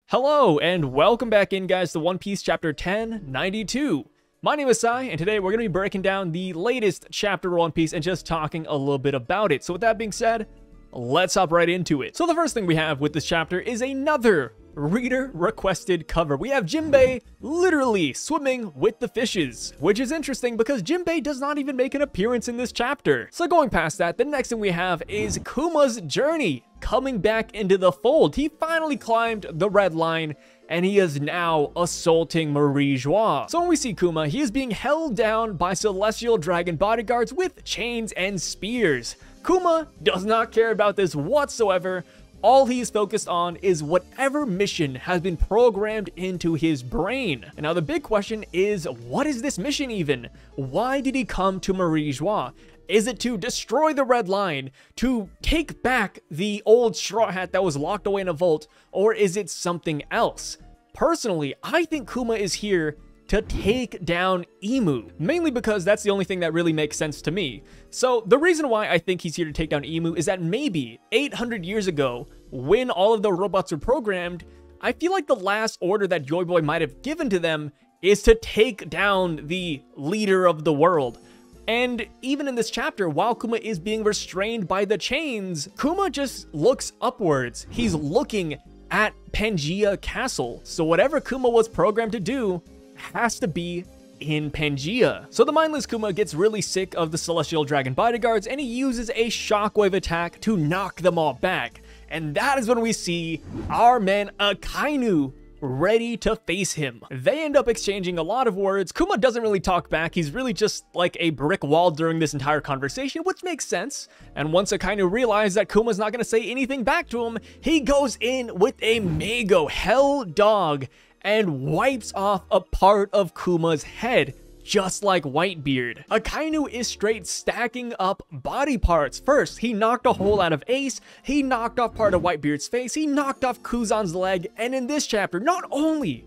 Hello, and welcome back in, guys, to One Piece Chapter 1092. My name is Sai, and today we're going to be breaking down the latest chapter of One Piece and just talking a little bit about it. So with that being said, let's hop right into it. So the first thing we have with this chapter is another reader-requested cover. We have Jinbei literally swimming with the fishes, which is interesting because Jinbei does not even make an appearance in this chapter. So going past that, the next thing we have is Kuma's journey coming back into the fold. He finally climbed the red line, and he is now assaulting Marie Joie. So when we see Kuma, he is being held down by celestial dragon bodyguards with chains and spears. Kuma does not care about this whatsoever. All he is focused on is whatever mission has been programmed into his brain. And now the big question is, what is this mission even? Why did he come to Marie Joie? Is it to destroy the Red Line, to take back the old straw hat that was locked away in a vault, or is it something else? Personally, I think Kuma is here to take down Imu, mainly because that's the only thing that really makes sense to me. So the reason why I think he's here to take down Imu is that maybe 800 years ago, when all of the robots were programmed, I feel like the last order that Joy Boy might have given to them is to take down the leader of the world. And even in this chapter, while Kuma is being restrained by the chains, Kuma just looks upwards. He's looking at Pangaea Castle. So whatever Kuma was programmed to do has to be in Pangaea. So the mindless Kuma gets really sick of the celestial dragon bodyguards, and he uses a shockwave attack to knock them all back. And that is when we see our man Akainu ready to face him. They end up exchanging a lot of words. Kuma doesn't really talk back. He's really just like a brick wall during this entire conversation, which makes sense. And once Akainu realizes that Kuma's not going to say anything back to him, he goes in with a Mego Hell Dog and wipes off a part of Kuma's head, just like Whitebeard. Akainu is straight stacking up body parts. First, he knocked a hole out of Ace, he knocked off part of Whitebeard's face, he knocked off Kuzan's leg, and in this chapter, not only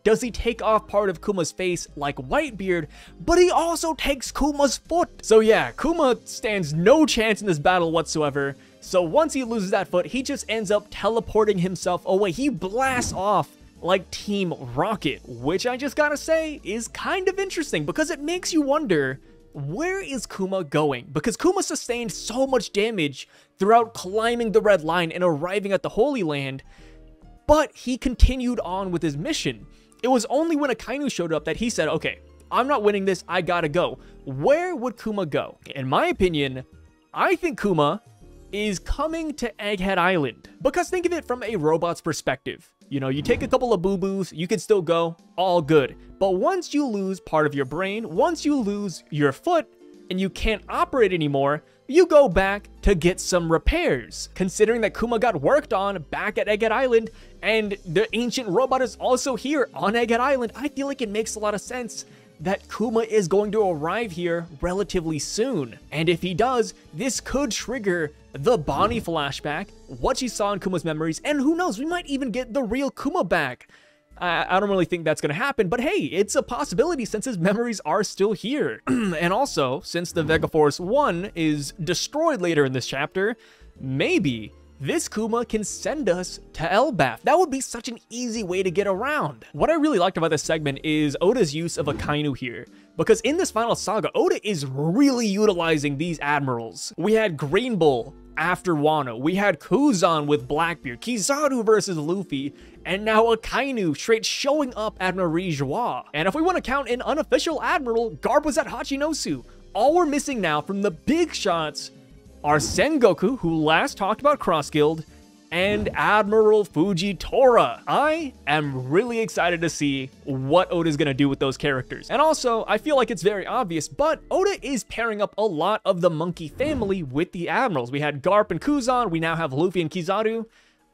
does he take off part of Kuma's face like Whitebeard, but he also takes Kuma's foot. So yeah, Kuma stands no chance in this battle whatsoever. So once he loses that foot, he just ends up teleporting himself away. He blasts off like Team Rocket, which I just gotta say is kind of interesting because it makes you wonder, where is Kuma going? Because Kuma sustained so much damage throughout climbing the Red Line and arriving at the Holy Land, but he continued on with his mission. It was only when Akainu showed up that he said, okay, I'm not winning this, I gotta go. Where would Kuma go? In my opinion, I think Kuma is coming to Egghead Island. Because think of it from a robot's perspective. You know, you take a couple of boo-boos, you can still go, all good. But once you lose part of your brain, once you lose your foot, and you can't operate anymore, you go back to get some repairs. Considering that Kuma got worked on back at Egghead Island, and the ancient robot is also here on Egghead Island, I feel like it makes a lot of sense that Kuma is going to arrive here relatively soon. And if he does, this could trigger the Bonnie flashback, what she saw in Kuma's memories, and who knows, we might even get the real Kuma back. I don't really think that's going to happen, but hey, it's a possibility since his memories are still here. And also, since the Vega Force 1 is destroyed later in this chapter, maybe this Kuma can send us to Elbaf. That would be such an easy way to get around. What I really liked about this segment is Oda's use of Akainu here. Because in this final saga, Oda is really utilizing these admirals. We had Green Bull after Wano. We had Kuzan with Blackbeard, Kizaru versus Luffy, and now Akainu straight showing up at Marie Joie. And if we want to count an unofficial admiral, Garp was at Hachinosu. All we're missing now from the big shots are Sengoku, who last talked about Cross Guild, and Admiral Fujitora. I am really excited to see what Oda's gonna do with those characters. And also, I feel like it's very obvious, but Oda is pairing up a lot of the monkey family with the admirals. We had Garp and Kuzan, we now have Luffy and Kizaru.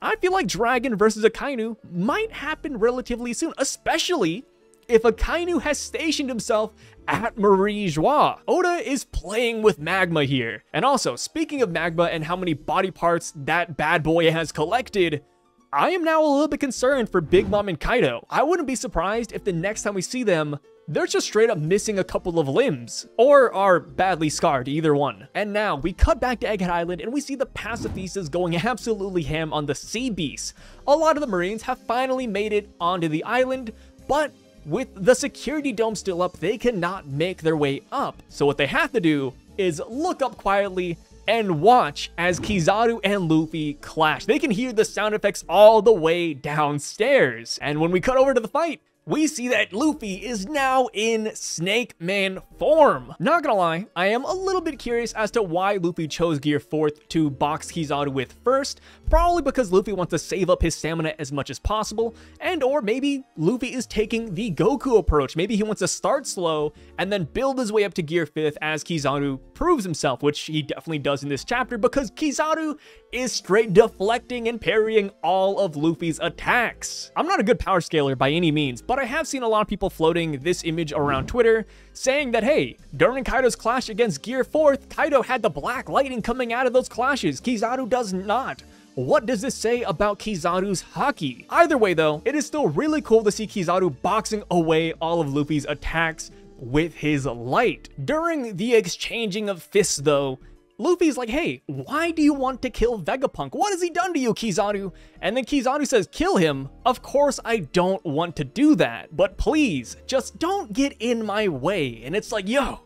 I feel like Dragon versus Akainu might happen relatively soon, especially if Akainu has stationed himself at Marie Joie. Oda is playing with magma here. And also, speaking of magma and how many body parts that bad boy has collected, I am now a little bit concerned for Big Mom and Kaido. I wouldn't be surprised if the next time we see them, they're just straight up missing a couple of limbs, or are badly scarred, either one. And now, we cut back to Egghead Island and we see the pacifistas going absolutely ham on the sea beasts. A lot of the Marines have finally made it onto the island, but with the security dome still up, they cannot make their way up. So what they have to do is look up quietly and watch as Kizaru and Luffy clash. They can hear the sound effects all the way downstairs. And when we cut over to the fight, we see that Luffy is now in Snake Man form. Not gonna lie, I am a little bit curious as to why Luffy chose Gear 4th to box Kizaru with first. Probably because Luffy wants to save up his stamina as much as possible, and or maybe Luffy is taking the Goku approach. Maybe he wants to start slow and then build his way up to Gear 5th as Kizaru proves himself, which he definitely does in this chapter because Kizaru is straight deflecting and parrying all of Luffy's attacks. I'm not a good power scaler by any means, but I have seen a lot of people floating this image around Twitter saying that, hey, during Kaido's clash against Gear 4th, Kaido had the black lightning coming out of those clashes. Kizaru does not. What does this say about Kizaru's haki? Either way though, it is still really cool to see Kizaru boxing away all of Luffy's attacks with his light. During the exchanging of fists though, Luffy's like, hey, why do you want to kill Vegapunk? What has he done to you, Kizaru? And then Kizaru says, kill him? Of course I don't want to do that, but please, just don't get in my way. And it's like, yo,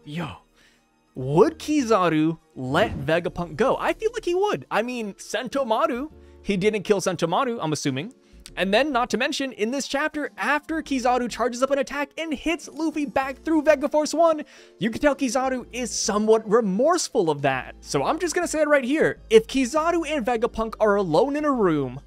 would Kizaru let Vegapunk go? I feel like he would. I mean, Sentomaru, he didn't kill Sentomaru, I'm assuming. And then, not to mention, in this chapter, after Kizaru charges up an attack and hits Luffy back through Vega Force 1, you can tell Kizaru is somewhat remorseful of that. So I'm just gonna say it right here. If Kizaru and Vegapunk are alone in a room,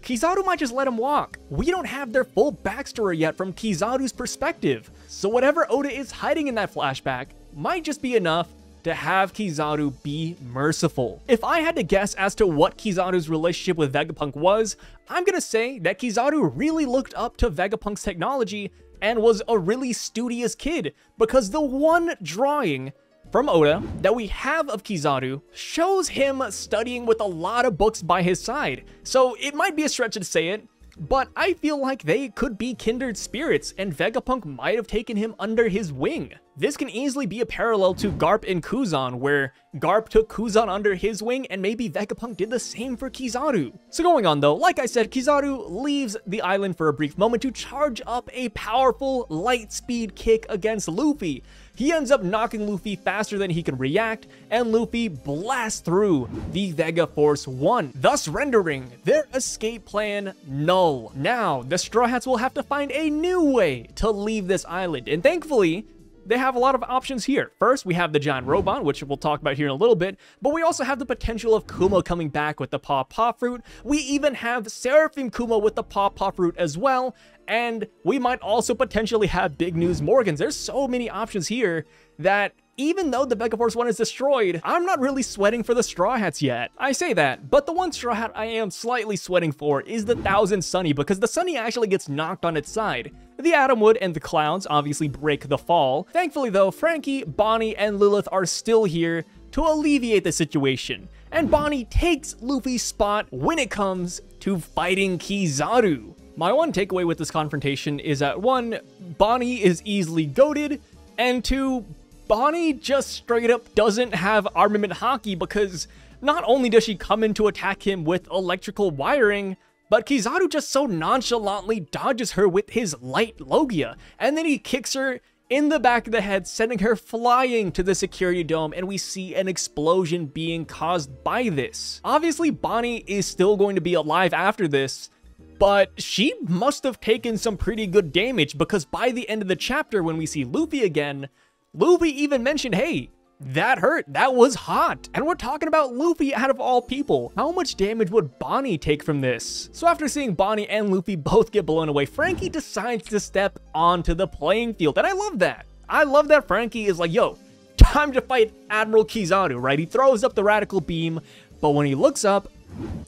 Kizaru might just let him walk. We don't have their full backstory yet from Kizaru's perspective. So whatever Oda is hiding in that flashback might just be enough to have Kizaru be merciful. If I had to guess as to what Kizaru's relationship with Vegapunk was, I'm gonna say that Kizaru really looked up to Vegapunk's technology and was a really studious kid, because the one drawing from Oda that we have of Kizaru shows him studying with a lot of books by his side. So it might be a stretch to say it, but I feel like they could be kindred spirits, and Vegapunk might have taken him under his wing. This can easily be a parallel to Garp and Kuzan, where Garp took Kuzan under his wing, and maybe Vegapunk did the same for Kizaru. So going on though, like I said, Kizaru leaves the island for a brief moment to charge up a powerful light speed kick against Luffy. He ends up knocking Luffy faster than he can react, and Luffy blasts through the Vega Force 1, thus rendering their escape plan null. Now, the Straw Hats will have to find a new way to leave this island, and thankfully, they have a lot of options here. First, we have the giant robot, which we'll talk about here in a little bit, but we also have the potential of Kuma coming back with the Paw Paw Fruit. We even have Seraphim Kuma with the Paw Paw Fruit as well, and we might also potentially have Big News Morgans. There's so many options here that even though the Vega Force 1 is destroyed, I'm not really sweating for the Straw Hats yet. I say that, but the one Straw Hat I am slightly sweating for is the Thousand Sunny, because the Sunny actually gets knocked on its side. The Atomwood and the Clouds obviously break the fall. Thankfully though, Franky, Bonnie, and Lilith are still here to alleviate the situation, and Bonnie takes Luffy's spot when it comes to fighting Kizaru. My one takeaway with this confrontation is that 1, Bonnie is easily goated, and 2, Bonnie just straight up doesn't have armament haki, because not only does she come in to attack him with electrical wiring, but Kizaru just so nonchalantly dodges her with his light Logia, and then he kicks her in the back of the head, sending her flying to the security dome, and we see an explosion being caused by this. Obviously, Bonnie is still going to be alive after this, but she must have taken some pretty good damage, because by the end of the chapter, when we see Luffy again, Luffy even mentioned, hey, that hurt, that was hot. And we're talking about Luffy out of all people. How much damage would Bonnie take from this? So after seeing Bonnie and Luffy both get blown away, Franky decides to step onto the playing field. And I love that. I love that Franky is like, yo, time to fight Admiral Kizaru, right? He throws up the radical beam, but when he looks up,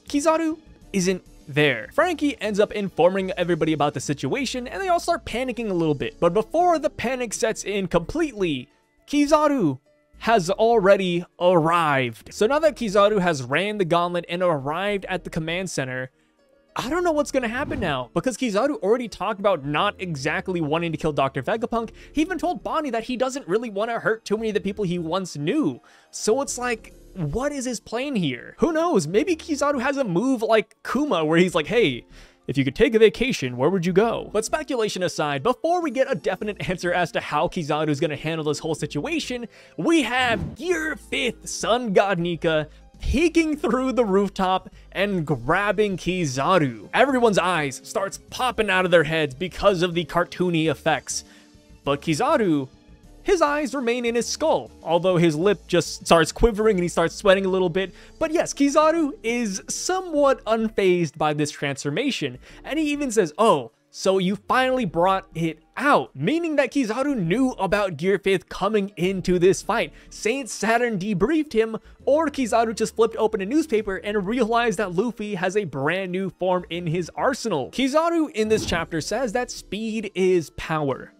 Kizaru isn't there. Franky ends up informing everybody about the situation, and they all start panicking a little bit. But before the panic sets in completely, Kizaru has already arrived. So now that Kizaru has ran the gauntlet and arrived at the command center, I don't know what's going to happen now, because Kizaru already talked about not exactly wanting to kill Dr. Vegapunk. He even told Bonnie that he doesn't really want to hurt too many of the people he once knew. So it's like, what is his plan here? Who knows? Maybe Kizaru has a move like Kuma, where he's like, hey, if you could take a vacation, where would you go? But speculation aside, before we get a definite answer as to how Kizaru is going to handle this whole situation, we have Gear 5th Sun God Nika peeking through the rooftop and grabbing Kizaru. Everyone's eyes starts popping out of their heads because of the cartoony effects. But Kizaru, his eyes remain in his skull, although his lip just starts quivering and he starts sweating a little bit. But yes, Kizaru is somewhat unfazed by this transformation, and he even says, oh, so you finally brought it out, meaning that Kizaru knew about Gear 5th coming into this fight. Saint Saturn debriefed him, or Kizaru just flipped open a newspaper and realized that Luffy has a brand new form in his arsenal. Kizaru in this chapter says that speed is power.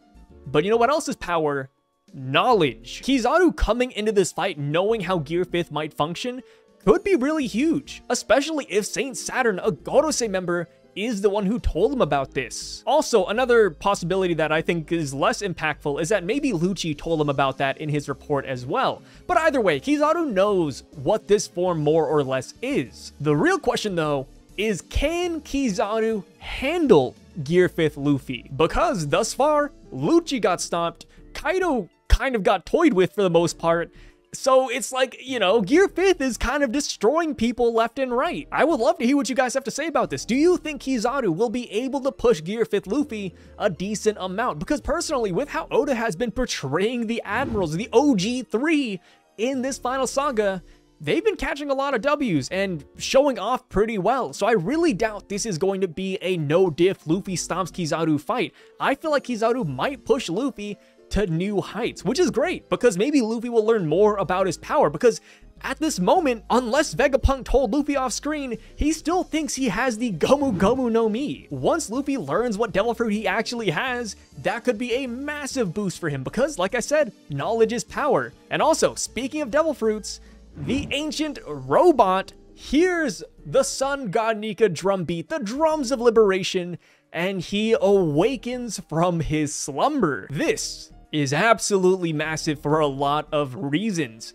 But you know what else is power? Knowledge. Kizaru coming into this fight knowing how Gear 5th might function could be really huge, especially if Saint Saturn, a Gorosei member, is the one who told him about this. Also, another possibility that I think is less impactful is that maybe Lucci told him about that in his report as well. But either way, Kizaru knows what this form more or less is. The real question though is, can Kizaru handle Gear 5th Luffy? Because thus far, Lucci got stopped, Kaido kind of got toyed with for the most part. So it's like, you know, Gear 5th is kind of destroying people left and right. I would love to hear what you guys have to say about this. Do you think Kizaru will be able to push Gear 5th Luffy a decent amount? Because personally, with how Oda has been portraying the Admirals, the OG3 in this final saga, they've been catching a lot of W's and showing off pretty well. So I really doubt this is going to be a no-diff Luffy stomps Kizaru fight. I feel like Kizaru might push Luffy to new heights, which is great because maybe Luffy will learn more about his power, because at this moment, unless Vegapunk told Luffy off screen, he still thinks he has the Gomu Gomu no Mi. Once Luffy learns what Devil Fruit he actually has, that could be a massive boost for him because, like I said, knowledge is power. And also, speaking of Devil Fruits, the ancient robot hears the Sun God Nika drum beat, the drums of liberation, and he awakens from his slumber. This is absolutely massive for a lot of reasons,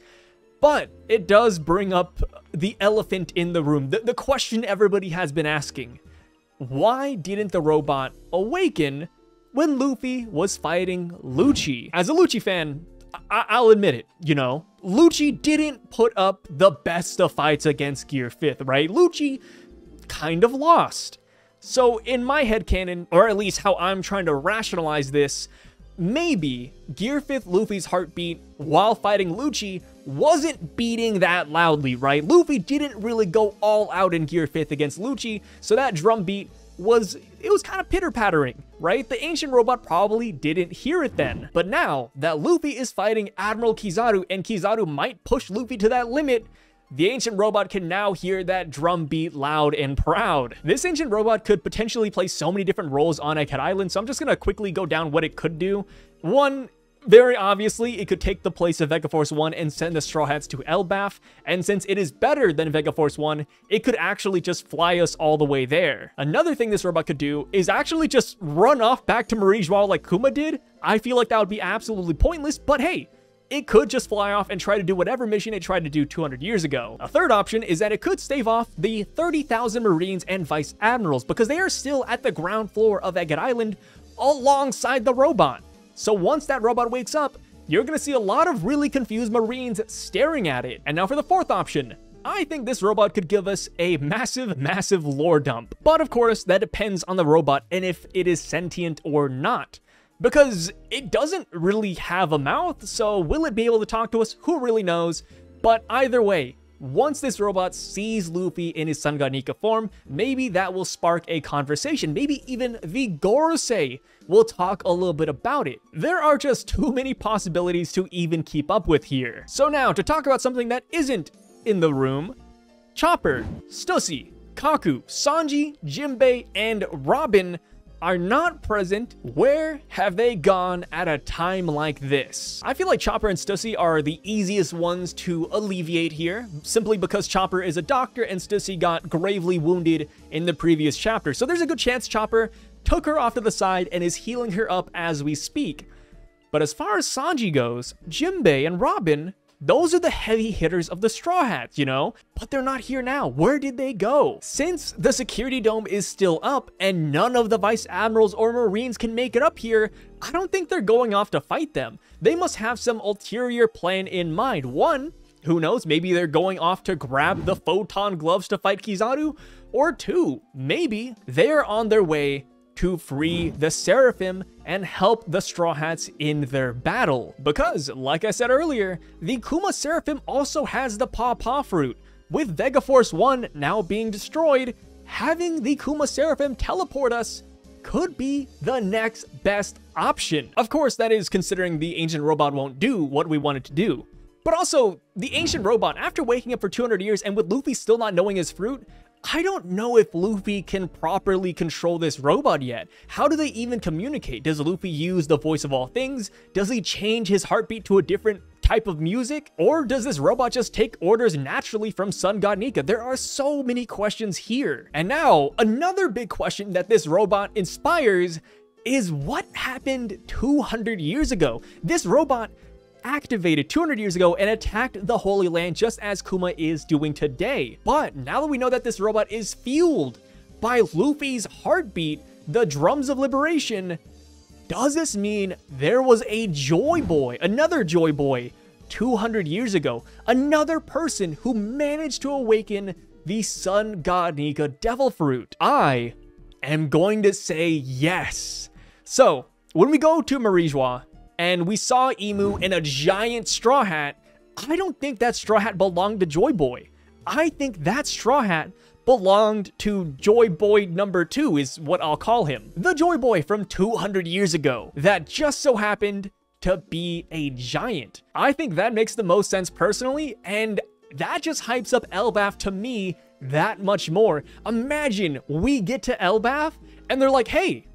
but it does bring up the elephant in the room, the question everybody has been asking. Why didn't the robot awaken when Luffy was fighting Lucci? As a Lucci fan, I'll admit it, you know, Lucci didn't put up the best of fights against Gear 5th, right? Lucci kind of lost. So in my headcanon, or at least how I'm trying to rationalize this, maybe Gear 5th Luffy's heartbeat while fighting Lucci wasn't beating that loudly, right? Luffy didn't really go all out in Gear 5th against Lucci, so that drum beat was kind of pitter-pattering, right? The ancient robot probably didn't hear it then. But now that Luffy is fighting Admiral Kizaru and Kizaru might push Luffy to that limit, the ancient robot can now hear that drum beat loud and proud. This ancient robot could potentially play so many different roles on Egghead Island, so I'm just gonna quickly go down what it could do. One, very obviously, it could take the place of Vega Force 1 and send the Straw Hats to Elbaf, and since it is better than Vega Force 1, it could actually just fly us all the way there. Another thing this robot could do is actually just run off back to Marijois like Kuma did. I feel like that would be absolutely pointless, but hey, it could just fly off and try to do whatever mission it tried to do 200 years ago. A third option is that it could stave off the 30,000 Marines and Vice Admirals because they are still at the ground floor of Egghead Island alongside the robot. So once that robot wakes up, you're going to see a lot of really confused Marines staring at it. And now for the fourth option. I think this robot could give us a massive lore dump. But of course, that depends on the robot and if it is sentient or not. Because it doesn't really have a mouth, so will it be able to talk to us? Who really knows? But either way, once this robot sees Luffy in his Sun God Nika form, maybe that will spark a conversation. Maybe even the Gorosei will talk a little bit about it. There are just too many possibilities to even keep up with here. So now, to talk about something that isn't in the room, Chopper, Stussy, Kaku, Sanji, Jinbei, and Robin are not present, where have they gone at a time like this? I feel like Chopper and Stussy are the easiest ones to alleviate here, simply because Chopper is a doctor and Stussy got gravely wounded in the previous chapter. So there's a good chance Chopper took her off to the side and is healing her up as we speak. But as far as Sanji goes, Jinbei and Robin, those are the heavy hitters of the Straw Hats, you know? But they're not here now. Where did they go? Since the security dome is still up and none of the Vice Admirals or Marines can make it up here, I don't think they're going off to fight them. They must have some ulterior plan in mind. One, who knows, maybe they're going off to grab the photon gloves to fight Kizaru. Or two, maybe they are on their way to free the Seraphim and help the Straw Hats in their battle. Because, like I said earlier, the Kuma Seraphim also has the Paw fruit. With Vega Force 1 now being destroyed, having the Kuma Seraphim teleport us could be the next best option. Of course, that is considering the ancient robot won't do what we want it to do. But also, the ancient robot, after waking up for 200 years and with Luffy still not knowing his fruit, I don't know if Luffy can properly control this robot yet. How do they even communicate? Does Luffy use the voice of all things? Does he change his heartbeat to a different type of music? Or does this robot just take orders naturally from Sun God Nika? There are so many questions here. And now, another big question that this robot inspires is what happened 200 years ago? This robot activated 200 years ago and attacked the Holy Land just as Kuma is doing today. But now that we know that this robot is fueled by Luffy's heartbeat, the drums of liberation, does this mean there was a Joy Boy, another Joy Boy, 200 years ago? Another person who managed to awaken the Sun God Nika Devil Fruit? I am going to say yes. So, when we go to Marijois, and we saw Emu in a giant straw hat, I don't think that straw hat belonged to Joy Boy. I think that straw hat belonged to Joy Boy number 2 is what I'll call him. The Joy Boy from 200 years ago that just so happened to be a giant. I think that makes the most sense personally, and that just hypes up Elbaf to me that much more. Imagine we get to Elbaf and they're like, hey,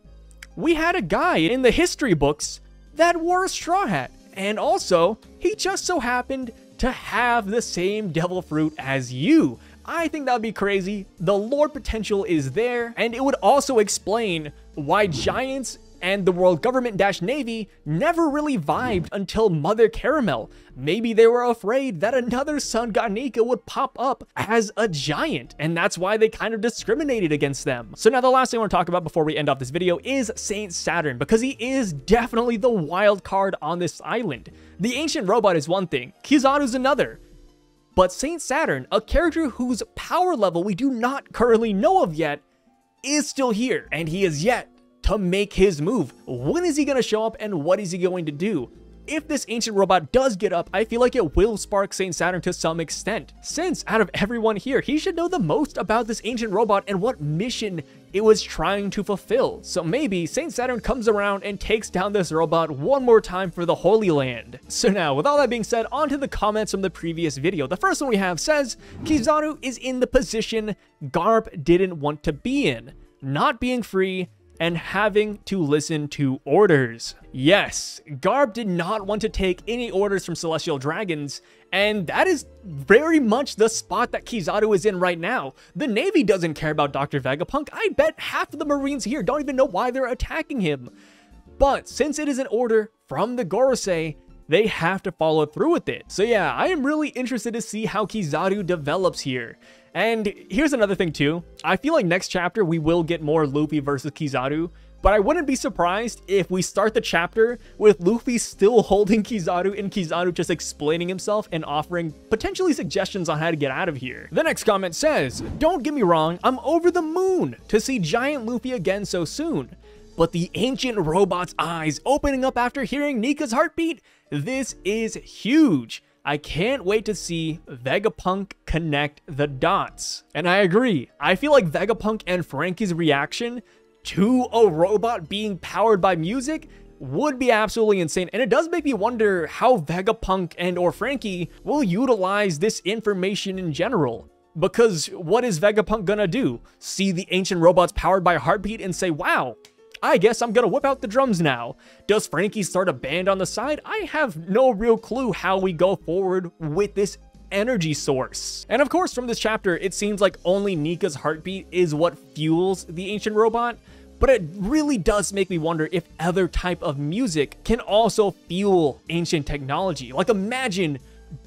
we had a guy in the history books that wore a straw hat, and also he just so happened to have the same devil fruit as you. I think that would be crazy. The lore potential is there, and it would also explain why giants and the world government-Navy never really vibed until Mother Caramel. Maybe they were afraid that another Sun God Nika would pop up as a giant, and that's why they kind of discriminated against them. So now the last thing I want to talk about before we end off this video is Saint Saturn, because he is definitely the wild card on this island. The ancient robot is one thing, Kizaru's another. But Saint Saturn, a character whose power level we do not currently know of yet, is still here, and he is yet to make his move. When is he going to show up and what is he going to do? If this ancient robot does get up, I feel like it will spark Saint Saturn to some extent. Since out of everyone here, he should know the most about this ancient robot and what mission it was trying to fulfill. So maybe Saint Saturn comes around and takes down this robot one more time for the Holy Land. So now, with all that being said, on to the comments from the previous video. The first one we have says, Kizaru is in the position Garp didn't want to be in, not being free and having to listen to orders. Yes, Garp did not want to take any orders from Celestial Dragons, and that is very much the spot that Kizaru is in right now. The Navy doesn't care about Dr. Vegapunk. I bet half of the Marines here don't even know why they're attacking him. But since it is an order from the Gorosei, they have to follow through with it. So yeah, I am really interested to see how Kizaru develops here. And here's another thing too. I feel like next chapter we will get more Luffy versus Kizaru, but I wouldn't be surprised if we start the chapter with Luffy still holding Kizaru and Kizaru just explaining himself and offering potentially suggestions on how to get out of here. The next comment says, don't get me wrong, I'm over the moon to see giant Luffy again so soon. But the ancient robot's eyes opening up after hearing Nika's heartbeat, this is huge. I can't wait to see Vegapunk connect the dots. And I agree. I feel like Vegapunk and Franky's reaction to a robot being powered by music would be absolutely insane. And it does make me wonder how Vegapunk and or Franky will utilize this information in general. Because what is Vegapunk gonna do? See the ancient robots powered by a heartbeat and say, wow, I guess I'm gonna whip out the drums now. Does Franky start a band on the side? I have no real clue how we go forward with this energy source. And of course, from this chapter, it seems like only Nika's heartbeat is what fuels the ancient robot, but it really does make me wonder if other type of music can also fuel ancient technology. Like imagine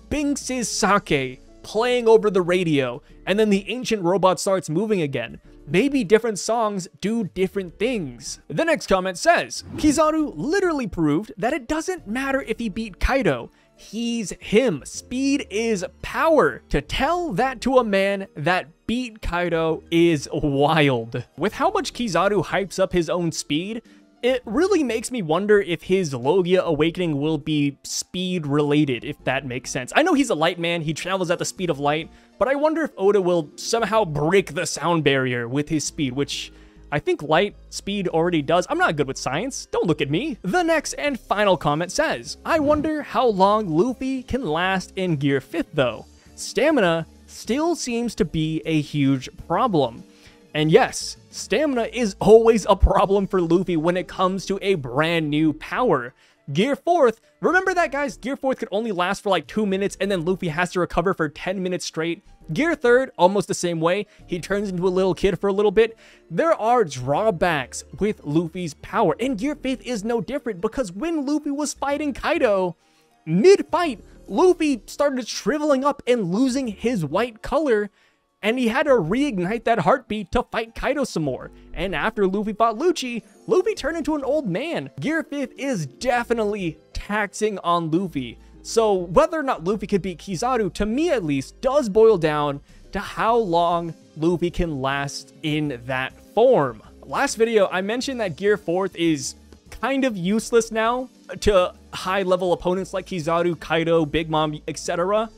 Binks' sake playing over the radio, and then the ancient robot starts moving again. Maybe different songs do different things. The next comment says, Kizaru literally proved that it doesn't matter if he beat Kaido. He's him. Speed is power. To tell that to a man that beat Kaido is wild. With how much Kizaru hypes up his own speed, it really makes me wonder if his Logia awakening will be speed related, if that makes sense. I know he's a light man, he travels at the speed of light, but I wonder if Oda will somehow break the sound barrier with his speed, which I think light speed already does. I'm not good with science, don't look at me. The next and final comment says, I wonder how long Luffy can last in Gear 5th though. Stamina still seems to be a huge problem. And yes, stamina is always a problem for Luffy when it comes to a brand new power. Gear 4th, remember that guys, Gear 4th could only last for like 2 minutes and then Luffy has to recover for 10 minutes straight. Gear 3rd, almost the same way, he turns into a little kid for a little bit. There are drawbacks with Luffy's power, and Gear 5th is no different because when Luffy was fighting Kaido, mid-fight, Luffy started shriveling up and losing his white color, and he had to reignite that heartbeat to fight Kaido some more. And after Luffy fought Lucci, Luffy turned into an old man. Gear 5th is definitely taxing on Luffy. So whether or not Luffy could beat Kizaru, to me at least, does boil down to how long Luffy can last in that form. Last video, I mentioned that Gear 4th is kind of useless now to high-level opponents like Kizaru, Kaido, Big Mom, etc.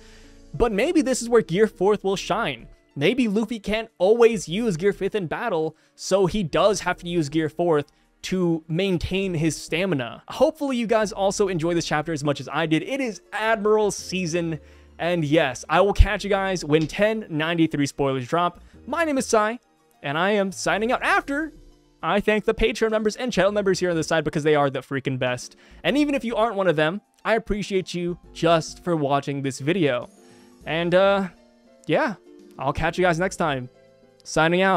But maybe this is where Gear 4th will shine. Maybe Luffy can't always use Gear 5th in battle, so he does have to use Gear 4th to maintain his stamina. Hopefully you guys also enjoy this chapter as much as I did. It is Admiral season, and yes, I will catch you guys when 1093 spoilers drop. My name is Sai, and I am signing out after I thank the Patreon members and channel members here on the side because they are the freaking best. And even if you aren't one of them, I appreciate you just for watching this video. And yeah, I'll catch you guys next time. Signing out.